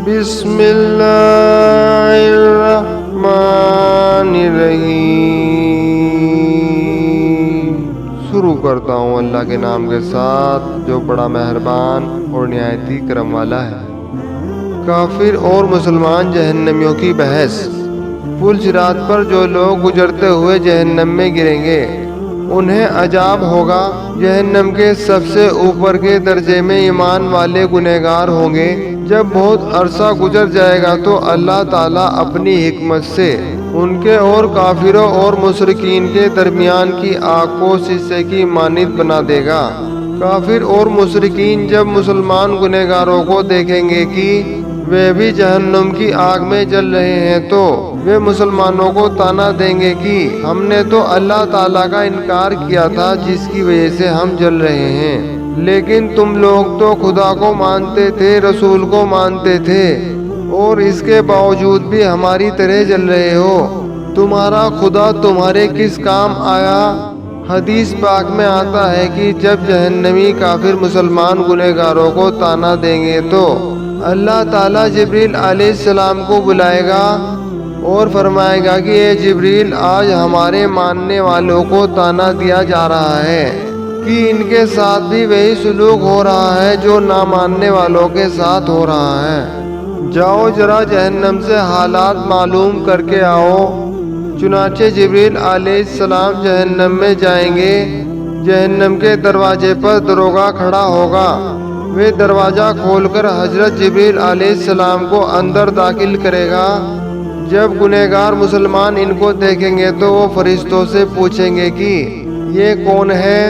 بسم اللہ الرحمن الرحیم۔ شروع کرتا ہوں اللہ کے نام کے ساتھ جو بڑا مہربان اور نہایت کرم والا ہے۔ کافر اور مسلمان جہنمیوں کی بحث۔ پل صراط پر جو لوگ گزرتے ہوئے جہنم میں گریں گے انہیں عذاب ہوگا۔ جہنم کے سب سے اوپر کے درجے میں ایمان والے گنہگار ہوں گے۔ جب بہت عرصہ گزر جائے گا تو اللہ تعالیٰ اپنی حکمت سے ان کے اور کافروں اور مشرکین کے درمیان کی آگ کو شیشے کی مانند بنا دے گا۔ کافر اور مشرکین جب مسلمان گنہگاروں کو دیکھیں گے کہ وہ بھی جہنم کی آگ میں جل رہے ہیں تو وہ مسلمانوں کو طعنہ دیں گے کہ ہم نے تو اللہ تعالیٰ کا انکار کیا تھا جس کی وجہ سے ہم جل رہے ہیں، لیکن تم لوگ تو خدا کو مانتے تھے، رسول کو مانتے تھے اور اس کے باوجود بھی ہماری طرح جل رہے ہو۔ تمہارا خدا تمہارے کس کام آیا؟ حدیث پاک میں آتا ہے کہ جب جہنمی کافر مسلمان گنہگاروں کو طعنہ دیں گے تو اللہ تعالیٰ جبریل علیہ السلام کو بلائے گا اور فرمائے گا کہ اے جبریل، آج ہمارے ماننے والوں کو طعنہ دیا جا رہا ہے کہ ان کے ساتھ بھی وہی سلوک ہو رہا ہے جو نہ ماننے والوں کے ساتھ ہو رہا ہے۔ جاؤ ذرا جہنم سے حالات معلوم کر کے آؤ۔ چنانچہ جبریل علیہ السلام جہنم میں جائیں گے۔ جہنم کے دروازے پر دروغہ کھڑا ہوگا۔ وہ دروازہ کھول کر حضرت جبریل علیہ السلام کو اندر داخل کرے گا۔ جب گنہگار مسلمان ان کو دیکھیں گے تو وہ فرشتوں سے پوچھیں گے کہ یہ کون ہے؟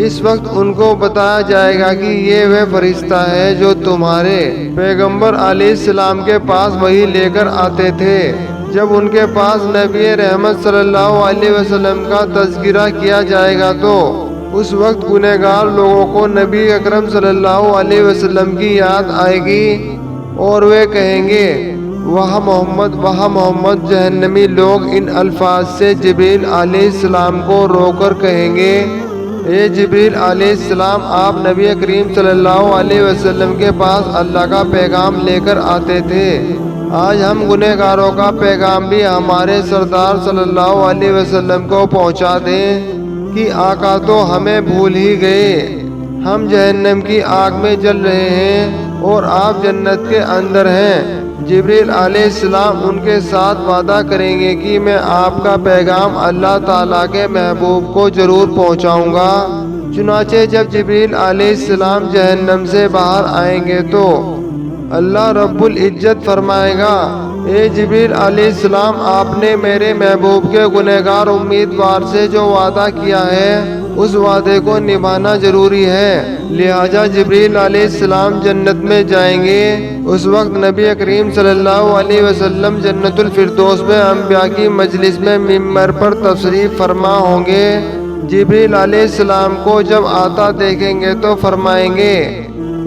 اس وقت ان کو بتایا جائے گا کہ یہ وہ فرشتہ ہے جو تمہارے پیغمبر علیہ السلام کے پاس وحی لے کر آتے تھے۔ جب ان کے پاس نبی رحمت صلی اللہ علیہ وسلم کا تذکرہ کیا جائے گا تو اس وقت گنہگار لوگوں کو نبی اکرم صلی اللہ علیہ وسلم کی یاد آئے گی اور وہ کہیں گے واہ محمد، واہ محمد۔ جہنمی لوگ ان الفاظ سے جبریل علیہ السلام کو رو کر کہیں گے اے جبریل علیہ السلام، آپ نبی کریم صلی اللہ علیہ وسلم کے پاس اللہ کا پیغام لے کر آتے تھے، آج ہم گنہگاروں کا پیغام بھی ہمارے سردار صلی اللہ علیہ وسلم کو پہنچا دیں کہ آقا تو ہمیں بھول ہی گئے، ہم جہنم کی آگ میں جل رہے ہیں اور آپ جنت کے اندر ہیں۔ جبریل علیہ السلام ان کے ساتھ وعدہ کریں گے کہ میں آپ کا پیغام اللہ تعالیٰ کے محبوب کو ضرور پہنچاؤں گا۔ چنانچہ جب جبریل علیہ السلام جہنم سے باہر آئیں گے تو اللہ رب العزت فرمائے گا اے جبریل علیہ السلام، آپ نے میرے محبوب کے گنہگار امیدوار سے جو وعدہ کیا ہے اس وعدے کو نبھانا ضروری ہے۔ لہٰذا جبریل علیہ السلام جنت میں جائیں گے۔ اس وقت نبی کریم صلی اللہ علیہ وسلم جنت الفردوس میں انبیاء کی مجلس میں ممبر پر تشریف فرما ہوں گے۔ جبریل علیہ السلام کو جب آتا دیکھیں گے تو فرمائیں گے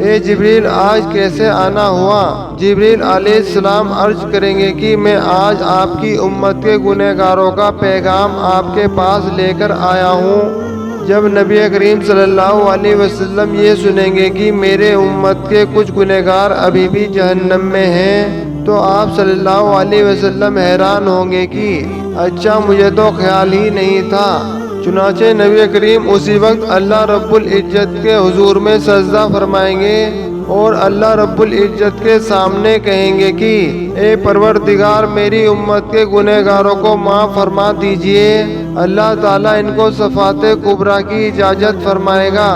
اے جبریل، آج کیسے آنا ہوا؟ جبریل علیہ السلام عرض کریں گے کہ میں آج آپ کی امت کے گنہگاروں کا پیغام آپ کے پاس لے کر آیا ہوں۔ جب نبی کریم صلی اللہ علیہ وسلم یہ سنیں گے کہ میرے امت کے کچھ گنہگار ابھی بھی جہنم میں ہیں تو آپ صلی اللہ علیہ وسلم حیران ہوں گے کہ اچھا، مجھے تو خیال ہی نہیں تھا۔ چنانچہ نبی کریم اسی وقت اللہ رب العزت کے حضور میں سجدہ فرمائیں گے اور اللہ رب العزت کے سامنے کہیں گے کہ اے پروردگار، میری امت کے گنہگاروں کو معاف فرما دیجئے۔ اللہ تعالیٰ ان کو شفاعت کبریٰ کی اجازت فرمائے گا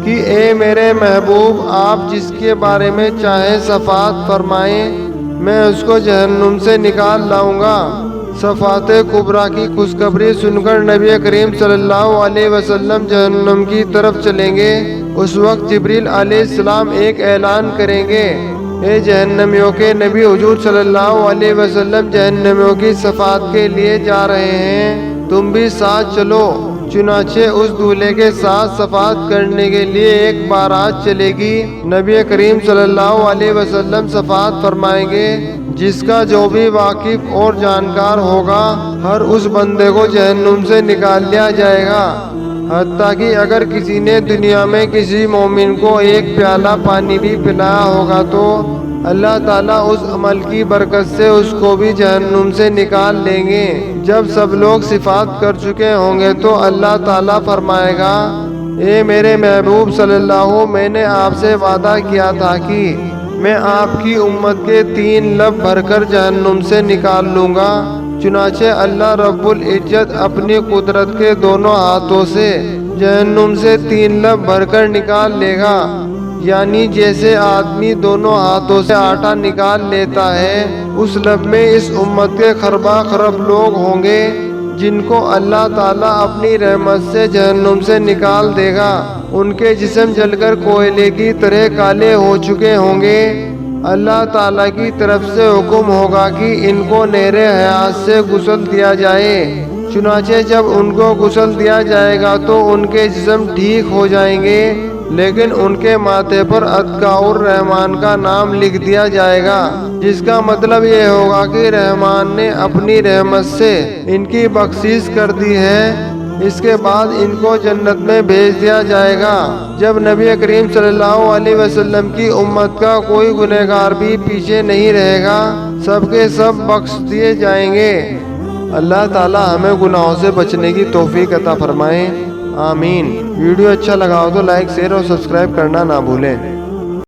کہ اے میرے محبوب، آپ جس کے بارے میں چاہیں شفاعت فرمائیں، میں اس کو جہنم سے نکال لاؤں گا۔ شفاعت کبریٰ کی خوشخبری سن کر نبی کریم صلی اللہ علیہ وسلم جہنم کی طرف چلیں گے۔ اس وقت جبریل علیہ السلام ایک اعلان کریں گے اے جہنمیوں کے نبی حضور صلی اللہ علیہ وسلم جہنمیوں کی شفاعت کے لیے جا رہے ہیں، تم بھی ساتھ چلو۔ چنانچہ اس دولہے کے ساتھ شفاعت کرنے کے لیے ایک بارات چلے گی۔ نبی کریم صلی اللہ علیہ وسلم شفاعت فرمائیں گے۔ جس کا جو بھی واقف اور جانکار ہوگا، ہر اس بندے کو جہنم سے نکال لیا جائے گا۔ حتیٰ کہ اگر کسی نے دنیا میں کسی مومن کو ایک پیالہ پانی بھی پلایا ہوگا تو اللہ تعالیٰ اس عمل کی برکت سے اس کو بھی جہنم سے نکال لیں گے۔ جب سب لوگ صفات کر چکے ہوں گے تو اللہ تعالیٰ فرمائے گا، اے میرے محبوب صلی اللہ علیہ وسلم، میں نے آپ سے وعدہ کیا تھا کہ میں آپ کی امت کے 3 لب بھر کر جہنم سے نکال لوں گا۔ چنانچہ اللہ رب العزت اپنی قدرت کے دونوں ہاتھوں سے جہنم سے 3 لب بھر کر نکال لے گا، یعنی جیسے آدمی دونوں ہاتھوں سے آٹا نکال لیتا ہے، اس لب میں اس امت کے خربا خرب لوگ ہوں گے جن کو اللہ تعالیٰ اپنی رحمت سے جہنم سے نکال دے گا۔ ان کے جسم جل کر کوئلے کی طرح کالے ہو چکے ہوں گے۔ اللہ تعالیٰ کی طرف سے حکم ہوگا کہ ان کو نہر حیات سے غسل دیا جائے۔ چنانچہ جب ان کو غسل دیا جائے گا تو ان کے جسم ٹھیک ہو جائیں گے، لیکن ان کے ماتھے پر اتقاء الرحمن کا نام لکھ دیا جائے گا، جس کا مطلب یہ ہوگا کہ رحمان نے اپنی رحمت سے ان کی بخشش کر دی ہے۔ اس کے بعد ان کو جنت میں بھیج دیا جائے گا۔ جب نبی کریم صلی اللہ علیہ وسلم کی امت کا کوئی گنہگار بھی پیچھے نہیں رہے گا، سب کے سب بخش دیے جائیں گے۔ اللہ تعالی ہمیں گناہوں سے بچنے کی توفیق عطا فرمائے، آمین۔ ویڈیو اچھا لگا ہو تو لائک، شیئر اور سبسکرائب کرنا نہ بھولیں۔